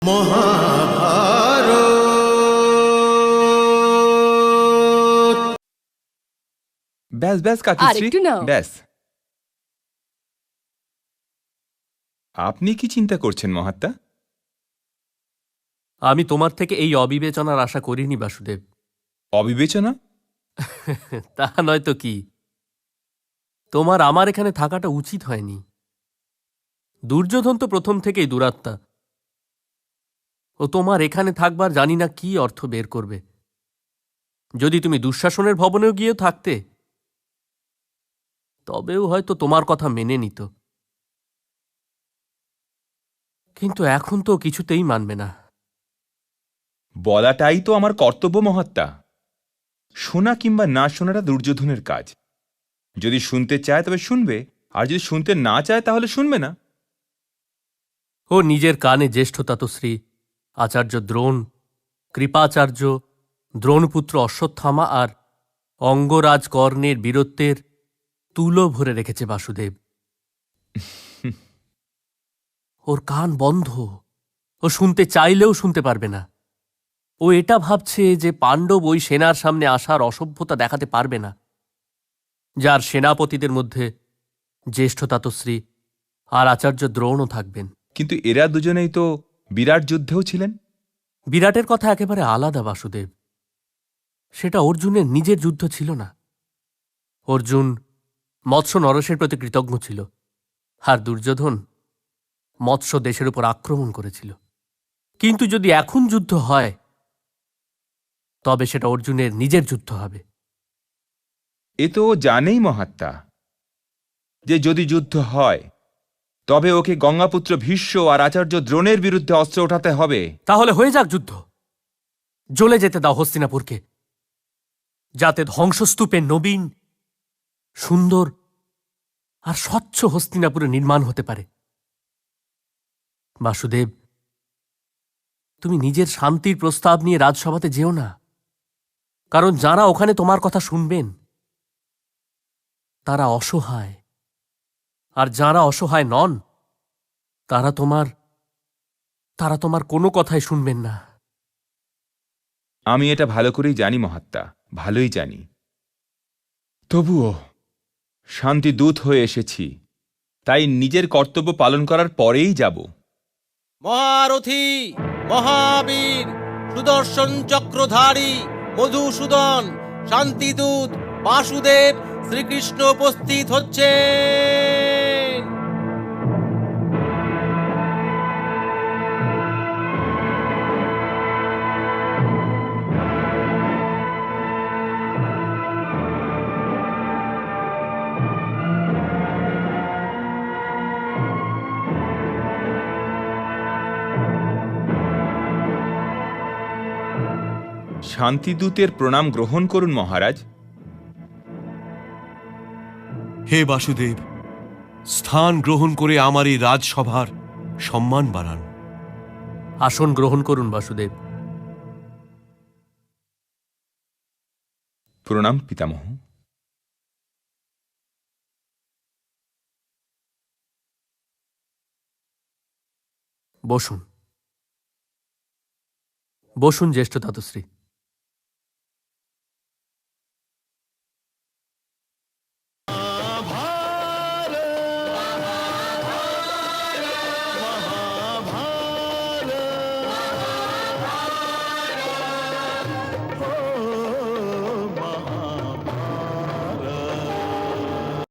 মহাভারত। ব্যাস ব্যাস কাকুশ্রী, আরেকটু নাও। ব্যাস। আপনি কি চিন্তা করছেন মহাত্মা? আমি তোমার থেকে এই অবিবেচনার আশা করিনি বাসুদেব। অবিবেচনা? তা নয় তো কি, তোমার আমার এখানে থাকাটা উচিত হয়নি। দুর্যোধন তো প্রথম থেকেই দুরাত্মা, ও তোমার এখানে থাকবার জানি না কি অর্থ বের করবে। যদি তুমি দুঃশাসনের ভবনেও গিয়েও থাকতে, তবেও হয়তো তোমার কথা মেনে নিত, কিন্তু এখন তো কিছুতেই মানবে না। বলাটাই তো আমার কর্তব্য মহাত্মা। শোনা কিংবা না শোনাটা দুর্যোধনের কাজ। যদি শুনতে চায় তবে শুনবে, আর যদি শুনতে না চায় তাহলে শুনবে না। ও নিজের কানে জ্যেষ্ঠতাতশ্রী আচার্য দ্রোণ, কৃপাচার্য, দ্রোণপুত্র অশ্বত্থামা আর অঙ্গরাজ কর্ণের বীরত্বের তুলো ভরে রেখেছে বাসুদেব। ওর কান বন্ধ, ও শুনতে চাইলেও শুনতে পারবে না। ও এটা ভাবছে যে পাণ্ডব ওই সেনার সামনে আসার অসভ্যতা দেখাতে পারবে না, যার সেনাপতিদের মধ্যে জ্যেষ্ঠতাতশ্রী আর আচার্য দ্রোণও থাকবেন। কিন্তু এরা দুজনেই তো বিরাট যুদ্ধেও ছিলেন। বিরাটের কথা একেবারে আলাদা বাসুদেব। সেটা অর্জুনের নিজের যুদ্ধ ছিল না। অর্জুন মৎস্য নরসের প্রতি কৃতজ্ঞ ছিল, আর দুর্যোধন মৎস্য দেশের উপর আক্রমণ করেছিল। কিন্তু যদি এখন যুদ্ধ হয়, তবে সেটা অর্জুনের নিজের যুদ্ধ হবে। এ তো ও জানেই মহাত্মা, যে যদি যুদ্ধ হয় তবে ওকে গঙ্গাপুত্র ভীষ্ম আর আচার্য দ্রোণের বিরুদ্ধে অস্ত্র ওঠাতে হবে। তাহলে হয়ে যাক যুদ্ধ। জ্বলে যেতে দাও হস্তিনাপুরকে, যাতে ধ্বংসস্তূপে নবীন, সুন্দর আর স্বচ্ছ হস্তিনাপুরে নির্মাণ হতে পারে। বাসুদেব, তুমি নিজের শান্তির প্রস্তাব নিয়ে রাজসভাতে যেও না, কারণ যারা ওখানে তোমার কথা শুনবেন তারা অসহায়, আর যারা অসহায় নন তারা তোমার কোনো কথাই শুনবেন না। আমি এটা ভালো করেই জানি মহাত্মা, ভালোই জানি। তবুও শান্তি দূত হয়ে এসেছি, তাই নিজের কর্তব্য পালন করার পরেই যাব। মহারথী, মহাবীর, সুদর্শন চক্রধারী মধুসূদন, শান্তিদূত বাসুদেব শ্রীকৃষ্ণ উপস্থিত হচ্ছেন। শান্তিদূতের প্রণাম গ্রহণ করুন মহারাজ। হে বাসুদেব, স্থান গ্রহণ করে আমার এই রাজসভার সম্মান বাড়ান। আসন গ্রহণ করুন বাসুদেব। প্রণাম পিতামহ। বসুন, বসুন জ্যেষ্ঠতাতশ্রী।